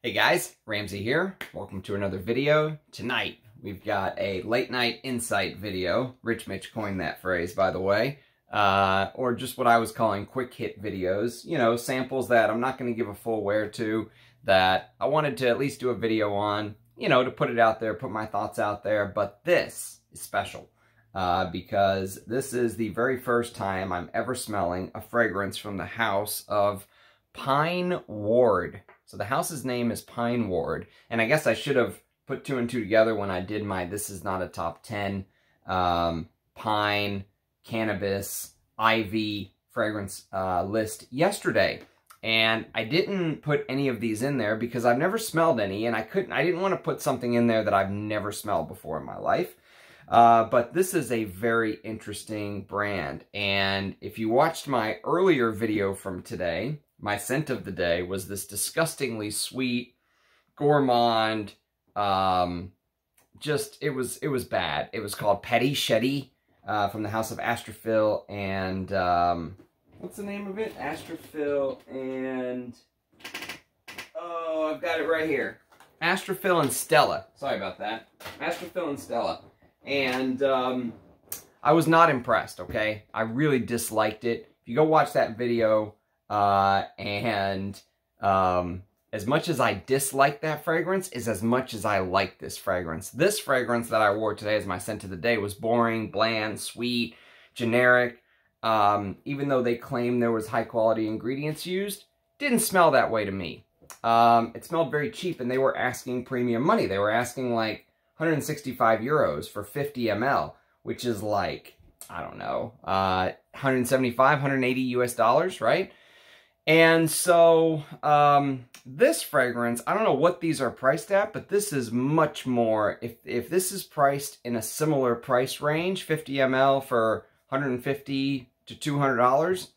Hey guys, Ramsey here. Welcome to another video. Tonight, we've got a late night insight video. Rich Mitch coined that phrase, by the way. Or just what I was calling quick hit videos. You know, samples that I'm not going to give a full wear to, that I wanted to at least do a video on, you know, to put it out there, put my thoughts out there. But this is special because this is the very first time I'm ever smelling a fragrance from the house of Pineward. So the house's name is Pineward, and I guess I should have put two and two together when I did my This Is Not a Top 10 Pine, Cannabis, Ivy fragrance list yesterday. And I didn't put any of these in there because I've never smelled any, and I didn't want to put something in there that I've never smelled before in my life. But this is a very interesting brand, and if you watched my earlier video from today, my scent of the day was this disgustingly sweet, gourmand, it was bad. It was called Petty Shetty from the house of Astrophil and, what's the name of it? Astrophil and, oh, I've got it right here. Astrophil and Stella. Sorry about that. Astrophil and Stella. And I was not impressed, okay? I really disliked it. If you go watch that video, as much as I dislike that fragrance is as much as I like this fragrance. This fragrance that I wore today as my scent of the day was boring, bland, sweet, generic. Even though they claim there was high quality ingredients used, didn't smell that way to me. It smelled very cheap, and they were asking premium money. They were asking like 165 euros for 50 ml, which is like, I don't know, 175, 180 US dollars, right? And so, this fragrance, I don't know what these are priced at, but this is much more, if this is priced in a similar price range, 50 ml for 150 to $200,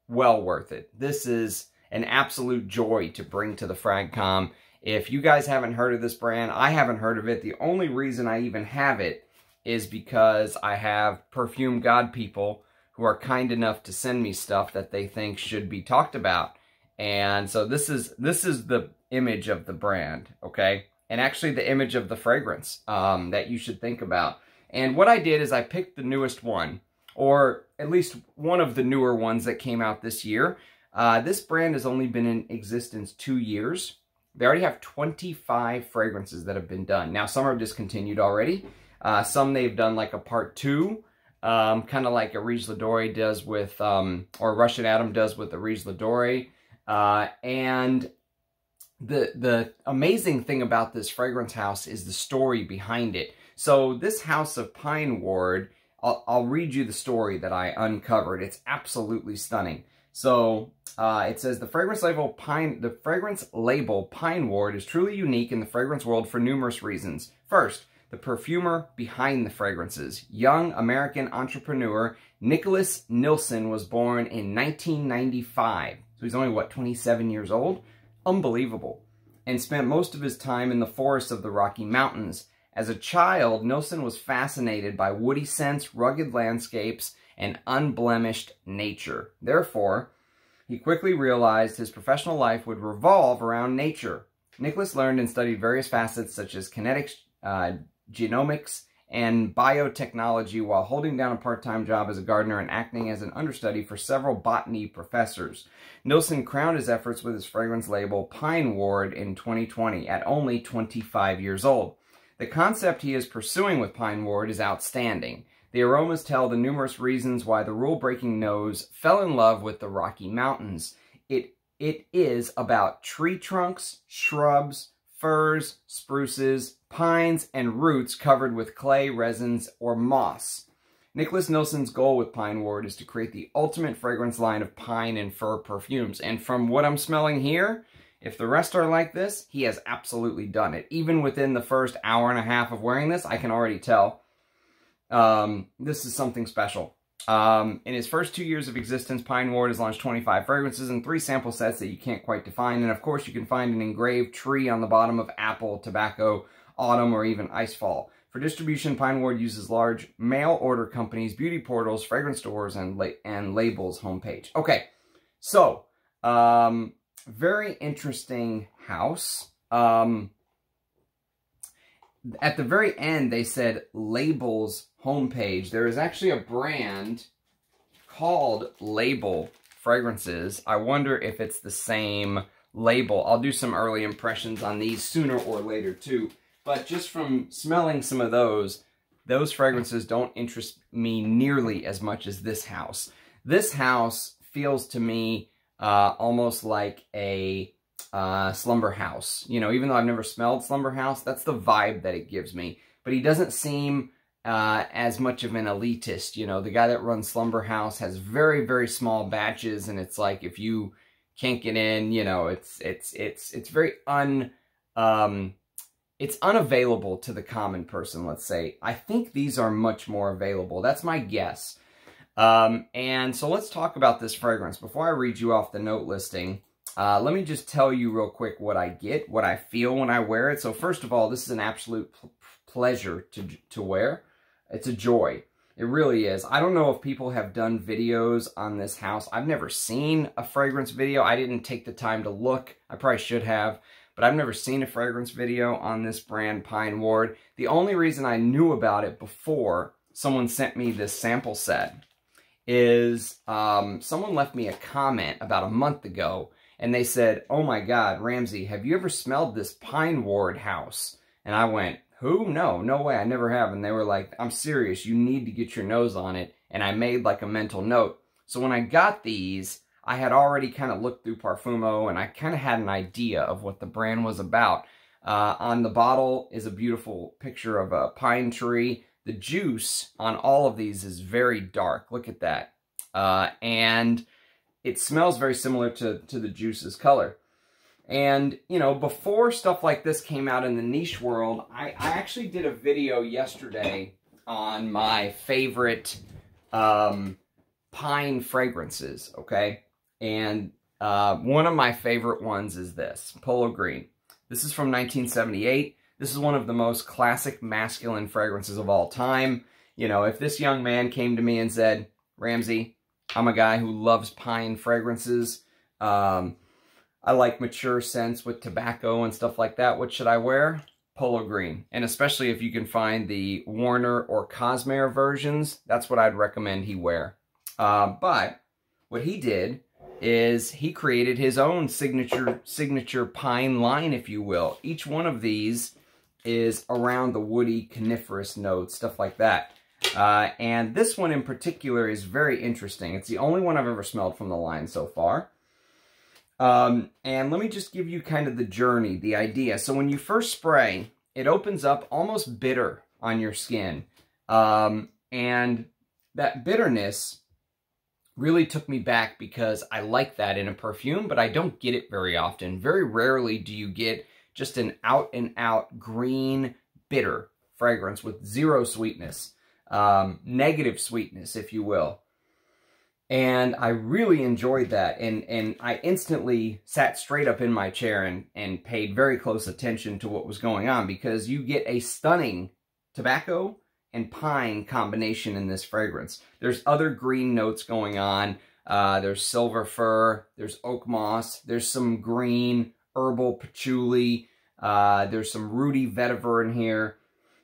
well worth it. This is an absolute joy to bring to the FragCom. If you guys haven't heard of this brand, I haven't heard of it. The only reason I even have it is because I have perfume god people who are kind enough to send me stuff that they think should be talked about. And so this is the image of the brand, okay? And actually the image of the fragrance that you should think about. And what I did is I picked the newest one, or at least one of the newer ones that came out this year. This brand has only been in existence 2 years. They already have 25 fragrances that have been done. Now, some are discontinued already. Some they've done like a part 2, kind of like Arise Ladore does with, or Russian Adam does with Arise Ladore. And the amazing thing about this fragrance house is the story behind it. So this house of Pineward, I'll read you the story that I uncovered. It's absolutely stunning. So it says the fragrance label Pineward is truly unique in the fragrance world for numerous reasons. First, the perfumer behind the fragrances. Young American entrepreneur Nicholas Nilsson was born in 1995. So he's only, what, 27 years old? Unbelievable. And spent most of his time in the forests of the Rocky Mountains. As a child, Nilsson was fascinated by woody scents, rugged landscapes, and unblemished nature. Therefore, he quickly realized his professional life would revolve around nature. Nicholas learned and studied various facets such as kinetics, genomics, and biotechnology while holding down a part-time job as a gardener and acting as an understudy for several botany professors. Nilsson crowned his efforts with his fragrance label Pineward in 2020 at only 25 years old. The concept he is pursuing with Pineward is outstanding. The aromas tell the numerous reasons why the rule-breaking nose fell in love with the Rocky Mountains. It is about tree trunks, shrubs, firs, spruces, pines, and roots covered with clay, resins, or moss. Nicholas Nilsson's goal with Pineward is to create the ultimate fragrance line of pine and fir perfumes. And from what I'm smelling here, if the rest are like this, he has absolutely done it. Even within the first hour and a half of wearing this, I can already tell this is something special. In his first 2 years of existence, Pineward has launched 25 fragrances and 3 sample sets that you can't quite define. And of course, you can find an engraved tree on the bottom of apple, tobacco, autumn, or even icefall. For distribution, Pineward uses large mail order companies, beauty portals, fragrance stores, and labels homepage. Okay, so very interesting house. at the very end, they said Label's homepage. There is actually a brand called Label Fragrances. I wonder if it's the same label. I'll do some early impressions on these sooner or later too. But just from smelling some of those fragrances don't interest me nearly as much as this house. This house feels to me almost like a Slumber House. You know, even though I've never smelled Slumber House, that's the vibe that it gives me. But he doesn't seem as much of an elitist. You know, the guy that runs Slumber House has very, very small batches, and it's like if you can't get in, you know, it's very it's unavailable to the common person, let's say. I think these are much more available. That's my guess. And so let's talk about this fragrance. Before I read you off the note listing, let me just tell you real quick what I get, what I feel when I wear it. So first of all, this is an absolute pleasure to wear. It's a joy. It really is. I don't know if people have done videos on this house. I've never seen a fragrance video. I didn't take the time to look. I probably should have. But I've never seen a fragrance video on this brand, Pineward. The only reason I knew about it before someone sent me this sample set is someone left me a comment about a month ago, and they said, "Oh my God, Ramsey, have you ever smelled this Pineward house?" And I went, "Who? No way, I never have." And they were like, "I'm serious, you need to get your nose on it." And I made like a mental note. So when I got these, I had already kind of looked through Parfumo, and I kind of had an idea of what the brand was about. On the bottle is a beautiful picture of a pine tree. The juice on all of these is very dark. Look at that. And it smells very similar to the juice's color. And, you know, before stuff like this came out in the niche world, I actually did a video yesterday on my favorite pine fragrances, okay? And one of my favorite ones is this, Polo Green. This is from 1978. This is one of the most classic masculine fragrances of all time. You know, if this young man came to me and said, "Ramsey, I'm a guy who loves pine fragrances. I like mature scents with tobacco and stuff like that. What should I wear?" Polo Green. And especially if you can find the Warner or Cosmere versions, that's what I'd recommend he wear. But what he did is he created his own signature pine line, if you will. Each one of these is around the woody, coniferous notes, stuff like that. And this one in particular is very interesting. It's the only one I've ever smelled from the line so far. And let me just give you kind of the journey, the idea. So when you first spray, it opens up almost bitter on your skin. And that bitterness really took me back because I like that in a perfume, but I don't get it very often. Very rarely do you get just an out-and-out green bitter fragrance with zero sweetness, negative sweetness, if you will. And I really enjoyed that, and I instantly sat straight up in my chair and paid very close attention to what was going on, because you get a stunning tobacco and pine combination in this fragrance. There's other green notes going on. There's silver fir, there's oak moss, there's some green herbal patchouli, there's some rooty vetiver in here,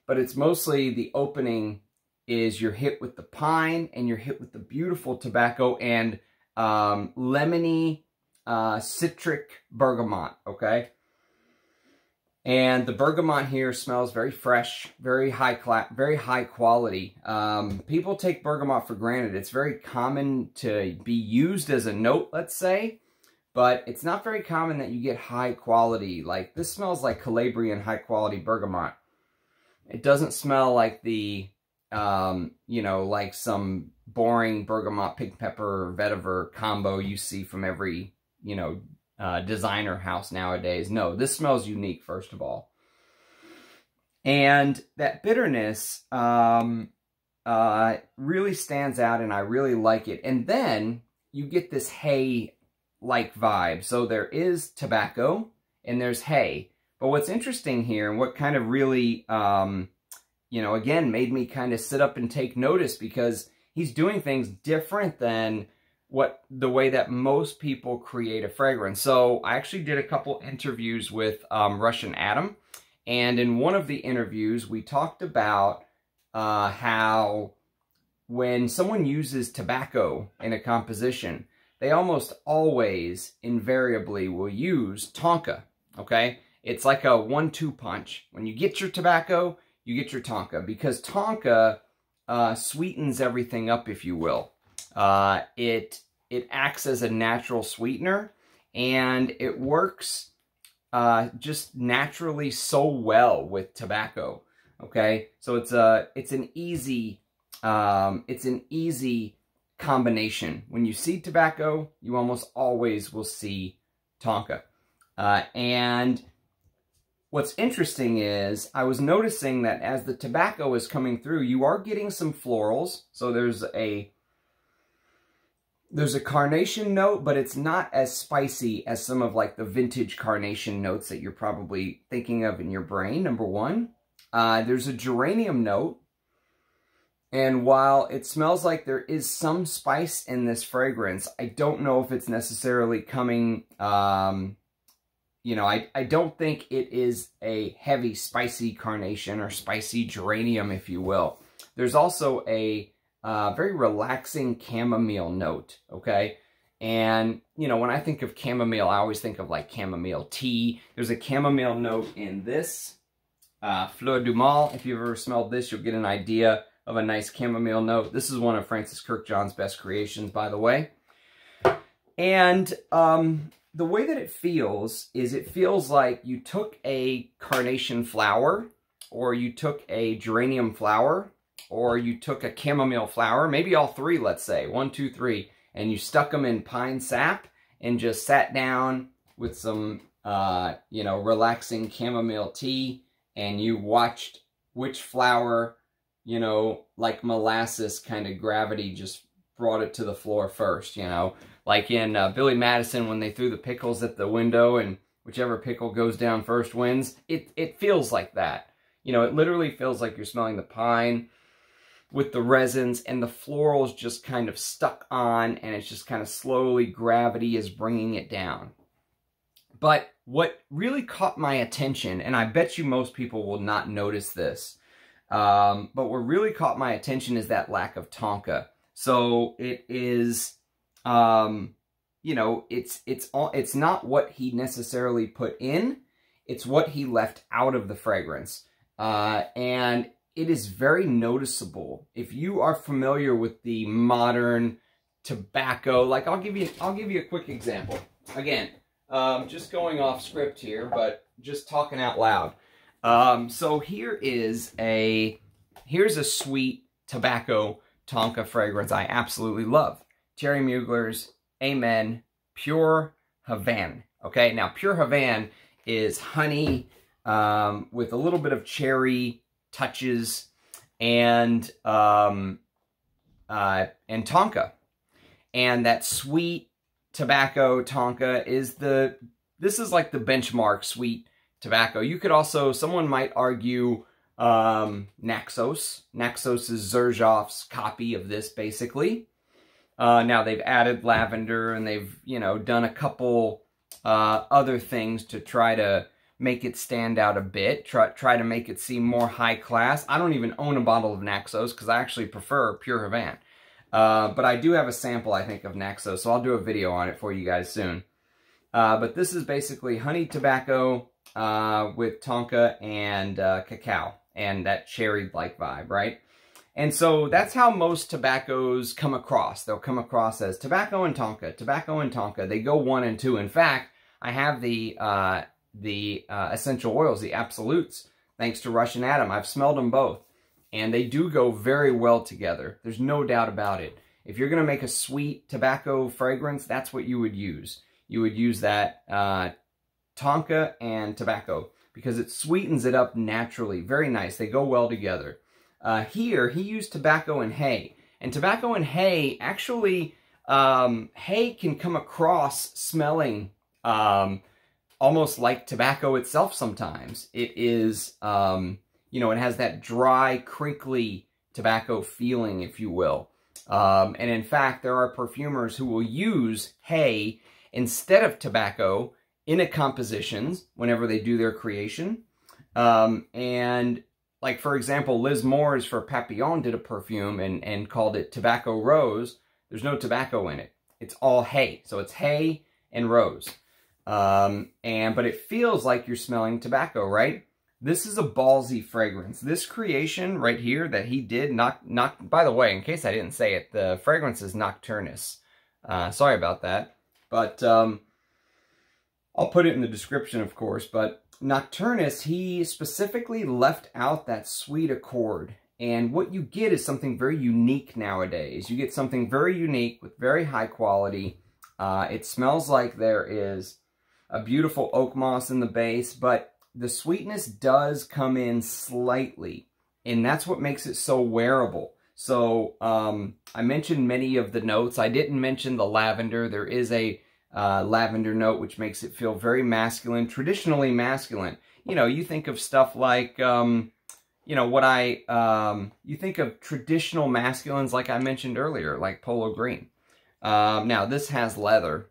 but it's mostly the opening is you're hit with the pine and you're hit with the beautiful tobacco and lemony citric bergamot, okay? And the bergamot here smells very fresh, very high quality. People take bergamot for granted. It's very common to be used as a note, let's say, but it's not very common that you get high quality. Like, this smells like Calabrian high quality bergamot. It doesn't smell like the, you know, like some boring bergamot, pink pepper, or vetiver combo you see from every, you know, designer house nowadays. No, this smells unique, first of all. And that bitterness really stands out, and I really like it. And then you get this hay-like vibe. So there is tobacco, and there's hay. But what's interesting here, and what kind of really, you know, again, made me kind of sit up and take notice, because he's doing things different than the way that most people create a fragrance. So I actually did a couple interviews with Russian Adam, and in one of the interviews we talked about how when someone uses tobacco in a composition, they almost always invariably will use tonka, okay? It's like a 1-2 punch. When you get your tobacco, you get your tonka, because tonka sweetens everything up, if you will. It acts as a natural sweetener, and it works just naturally so well with tobacco. Okay, so it's an easy combination. When you see tobacco, you almost always will see tonka. And what's interesting is I was noticing that as the tobacco is coming through, you are getting some florals. So there's a carnation note, but it's not as spicy as some of like the vintage carnation notes that you're probably thinking of in your brain, number one. There's a geranium note. And while it smells like there is some spice in this fragrance, I don't know if it's necessarily coming, you know, I don't think it is a heavy spicy carnation or spicy geranium, if you will. There's also a very relaxing chamomile note, okay? And, you know, when I think of chamomile, I always think of like chamomile tea. There's a chamomile note in this Fleur du Mal. If you've ever smelled this, you'll get an idea of a nice chamomile note. This is one of Francis Kirkjohn's best creations, by the way. And the way that it feels is it feels like you took a carnation flower, or you took a geranium flower, or you took a chamomile flower, maybe all three, let's say, 1, 2, 3, and you stuck them in pine sap and just sat down with some, you know, relaxing chamomile tea, and you watched which flower, you know, like molasses kind of gravity just brought it to the floor first, you know. Like in Billy Madison, when they threw the pickles at the window and whichever pickle goes down first wins. It feels like that. You know, it literally feels like you're smelling the pine with the resins, and the florals just kind of stuck on, and it's just kind of slowly, gravity is bringing it down. But what really caught my attention, and I bet you most people will not notice this, but what really caught my attention is that lack of tonka. So it is, you know, it's not what he necessarily put in, it's what he left out of the fragrance. And it is very noticeable. If you are familiar with the modern tobacco, like I'll give you a quick example. Again, just going off script here, but just talking out loud. So here's a sweet tobacco tonka fragrance I absolutely love. Thierry Mugler's Amen Pure Havane. Okay, now Pure Havane is honey with a little bit of cherry touches and tonka. And that sweet tobacco tonka is this is like the benchmark sweet tobacco. You could also, someone might argue Naxos. Naxos is Xerjoff's copy of this, basically. Now they've added lavender, and they've, you know, done a couple other things to try to make it stand out a bit, try to make it seem more high class. I don't even own a bottle of Naxos because I actually prefer Pure Havane. But I do have a sample, I think, of Naxos, so I'll do a video on it for you guys soon. But this is basically honey tobacco with tonka and cacao, and that cherry-like vibe, right? And so that's how most tobaccos come across. They'll come across as tobacco and tonka, tobacco and tonka. They go 1 and 2. In fact, I have the essential oils, the absolutes, thanks to Russian Adam. I've smelled them both, and they do go very well together. There's no doubt about it. If you're going to make a sweet tobacco fragrance, that's what you would use. You would use that tonka and tobacco because it sweetens it up naturally. Very nice. They go well together. Here, he used tobacco and hay. And tobacco and hay, actually, hay can come across smelling almost like tobacco itself sometimes. It is, you know, it has that dry, crinkly tobacco feeling, if you will. And in fact, there are perfumers who will use hay instead of tobacco in a compositions whenever they do their creation. And like, for example, Liz Moores for Papillon did a perfume and called it Tobacco Rose. There's no tobacco in it. It's all hay. So it's hay and rose. But it feels like you're smelling tobacco, right? This is a ballsy fragrance. This creation right here that he did, by the way, in case I didn't say it, the fragrance is Nocturnis. Sorry about that. But I'll put it in the description, of course. But Nocturnis, he specifically left out that sweet accord. And what you get is something very unique nowadays. You get something very unique with very high quality. It smells like there is a beautiful oak moss in the base, but the sweetness does come in slightly, and that's what makes it so wearable. So I mentioned many of the notes. I didn't mention the lavender. There is a lavender note, which makes it feel very masculine, traditionally masculine. You know, you think of stuff like, you know, you think of traditional masculines like I mentioned earlier, like Polo Green. Now, this has leather,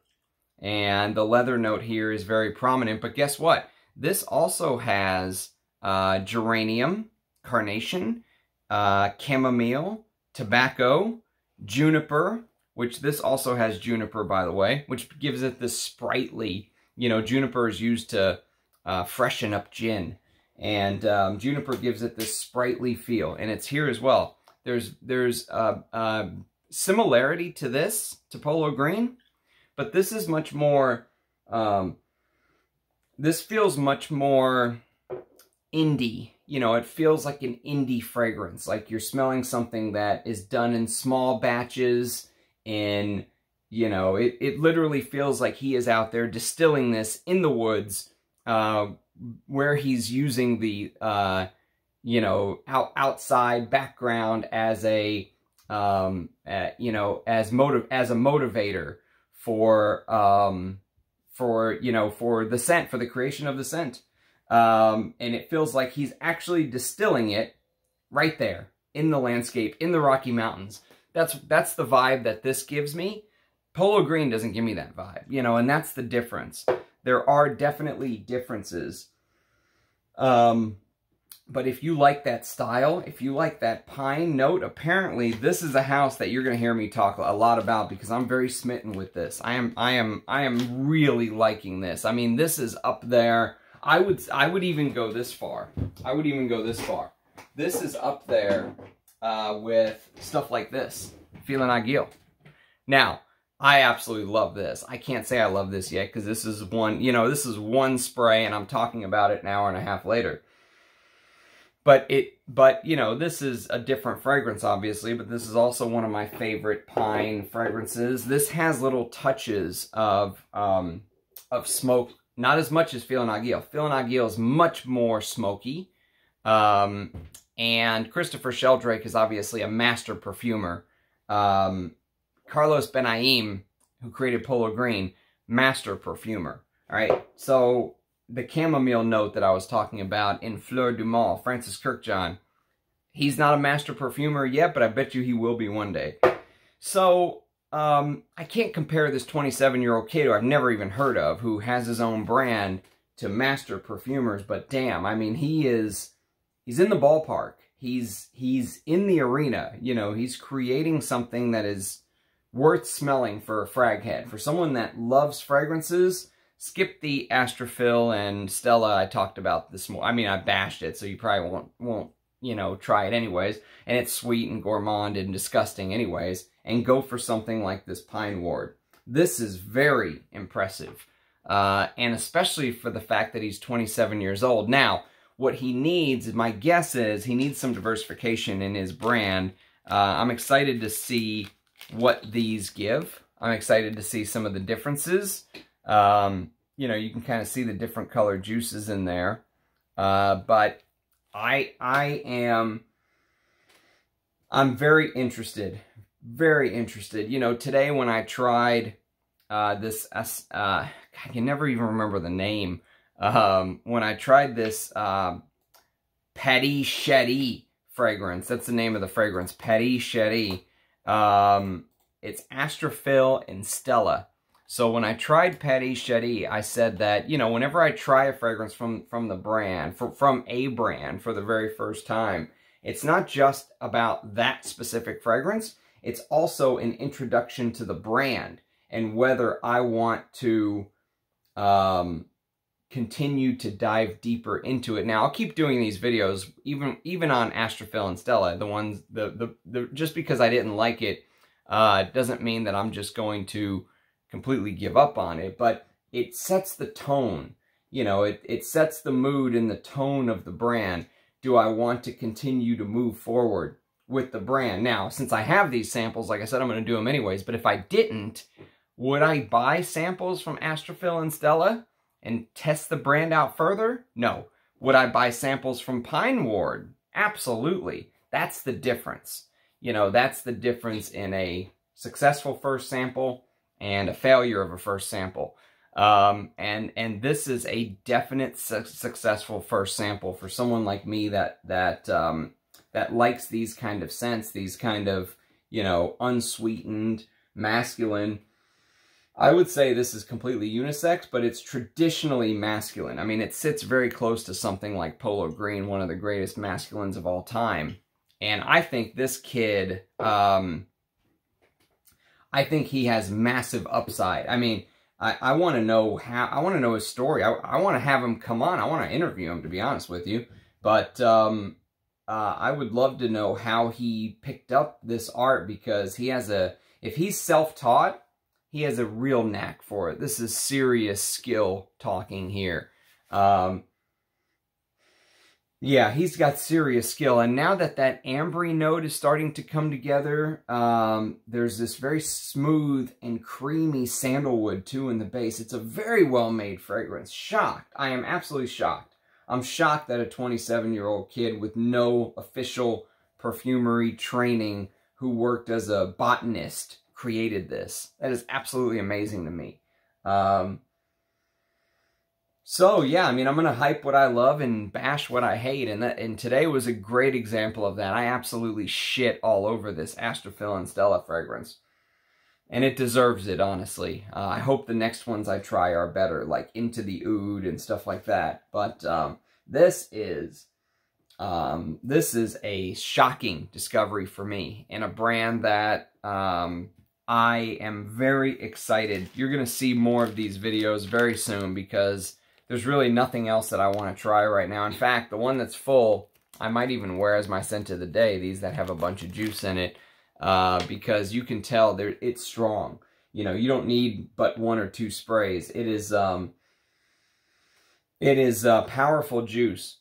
and the leather note here is very prominent, but guess what? This also has geranium, carnation, chamomile, tobacco, juniper, which this also has juniper, by the way, which gives it this sprightly, you know, juniper is used to freshen up gin. And juniper gives it this sprightly feel, and it's here as well. There's similarity to this, to Polo Green, but this is much more, this feels much more indie. You know, it feels like an indie fragrance, like you're smelling something that is done in small batches in, you know, it literally feels like he is out there distilling this in the woods, where he's using the, you know, outside background as a, you know, as a motivator for, you know, for the scent, for the creation of the scent. And it feels like he's actually distilling it right there in the landscape, in the Rocky Mountains. That's the vibe that this gives me. Polo Green doesn't give me that vibe, you know, and that's the difference. There are definitely differences. But if you like that style, if you like that pine note, apparently this is a house that you're going to hear me talk a lot about, because I'm very smitten with this. I am really liking this. I mean, this is up there. I would even go this far. I would even go this far. This is up there with stuff like this, Feeling Agile. Now, I absolutely love this. I can't say I love this yet, because this is one, you know, this is one spray, and I'm talking about it an hour and a half later. But you know, this is a different fragrance, obviously, but this is also one of my favorite pine fragrances. This has little touches of smoke, not as much as Feeling Agile. Feeling Agile is much more smoky. And Christopher Sheldrake is obviously a master perfumer. Carlos Benaim, who created Polo Green, master perfumer. All right, so the chamomile note that I was talking about in Fleur du Mal, Francis Kirkjohn, he's not a master perfumer yet, but I bet you he will be one day. So I can't compare this 27-year-old kid who I've never even heard of, who has his own brand, to master perfumers. But damn, I mean, he's in the ballpark. He's in the arena. You know, he's creating something that is worth smelling for a frag head. For someone that loves fragrances, skip the Astrophil and Stella I talked about this morning. I mean, I bashed it, so you probably won't, you know, try it anyways. And it's sweet and gourmand and disgusting anyways. And go for something like this Pineward. This is very impressive. And especially for the fact that he's 27 years old. Now, what he needs, my guess is, he needs some diversification in his brand. I'm excited to see what these give. I'm excited to see some of the differences. You know, you can kind of see the different colored juices in there. But I'm very interested. Very interested. You know, today when I tried this, I can never even remember the name. When I tried this Petit Chéri fragrance, that's the name of the fragrance, Petit Chéri. It's Astrophil and Stella. So when I tried Petty Shetty, I said that, you know, whenever I try a fragrance from the brand, from a brand for the very first time, it's not just about that specific fragrance. It's also an introduction to the brand and whether I want to continue to dive deeper into it. Now, I'll keep doing these videos, even on Astrophil and Stella. The ones, just because I didn't like it, doesn't mean that I'm just going to completely give up on it, but it sets the tone. You know, it sets the mood and the tone of the brand. Do I want to continue to move forward with the brand? Now, since I have these samples, like I said, I'm going to do them anyways, but if I didn't, would I buy samples from Astrophil and Stella and test the brand out further? No. Would I buy samples from Pineward? Absolutely. That's the difference. You know, that's the difference in a successful first sample and a failure of a first sample. And this is a definite successful first sample for someone like me that likes these kind of scents, these kind of, you know, unsweetened, masculine. I would say this is completely unisex, but it's traditionally masculine. I mean, it sits very close to something like Polo Green, one of the greatest masculines of all time. And I think this kid, I think he has massive upside. I mean, I want to know how, I want to know his story. I want to have him come on. I want to interview him, to be honest with you. But I would love to know how he picked up this art, because he has if he's self-taught, he has a real knack for it. This is serious skill talking here. Yeah, he's got serious skill. And now that ambery note is starting to come together, there's this very smooth and creamy sandalwood, too, in the base. It's a very well-made fragrance. Shocked. I am absolutely shocked. I'm shocked that a 27-year-old kid with no official perfumery training who worked as a botanist created this. That is absolutely amazing to me. So, yeah, I mean, I'm going to hype what I love and bash what I hate, and today was a great example of that. I absolutely shit all over this Astrophil and Stella fragrance, and it deserves it, honestly. I hope the next ones I try are better, like Into the Oud and stuff like that, but this is a shocking discovery for me, and a brand that I am very excited. You're going to see more of these videos very soon, because there's really nothing else that I want to try right now. In fact, the one that's full, I might even wear as my scent of the day, these that have a bunch of juice in it, because you can tell it's strong. You know, you don't need but 1 or 2 sprays. It is powerful juice.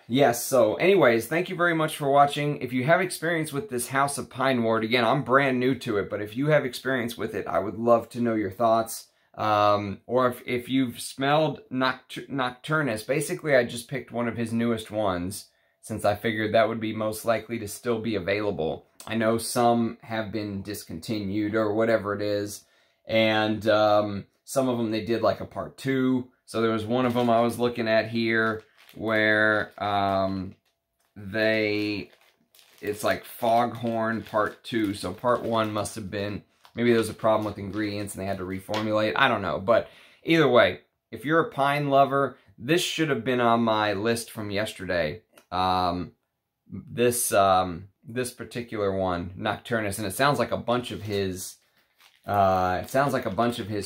Yes, so anyways, thank you very much for watching. If you have experience with this House of Pineward, again, I'm brand new to it, but if you have experience with it, I would love to know your thoughts. Or if you've smelled Nocturnis, basically I just picked one of his newest ones, since I figured that would be most likely to still be available. I know some have been discontinued or whatever it is, and some of them they did like a part 2. So there was one of them I was looking at here where it's like Foghorn part 2. So part 1 must have been, maybe there was a problem with ingredients and they had to reformulate. I don't know. But either way, if you're a pine lover, this should have been on my list from yesterday. This particular one, Nocturnis, and it sounds like a bunch of his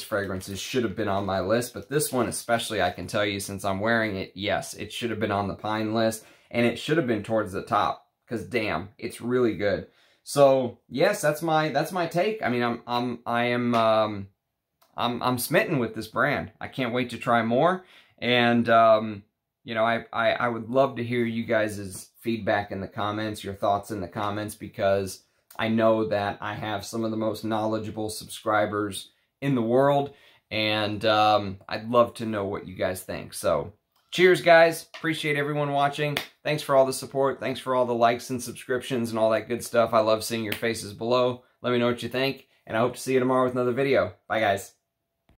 fragrances should have been on my list, but this one especially, I can tell you, since I'm wearing it, yes, it should have been on the pine list, and it should have been towards the top, because damn, it's really good. So yes, that's my take. I mean, I'm smitten with this brand. I can't wait to try more, and you know, I would love to hear you guys' feedback in the comments, your thoughts in the comments, because I know that I have some of the most knowledgeable subscribers in the world, and I'd love to know what you guys think. So, cheers, guys. Appreciate everyone watching. Thanks for all the support. Thanks for all the likes and subscriptions and all that good stuff. I love seeing your faces below. Let me know what you think, and I hope to see you tomorrow with another video. Bye, guys.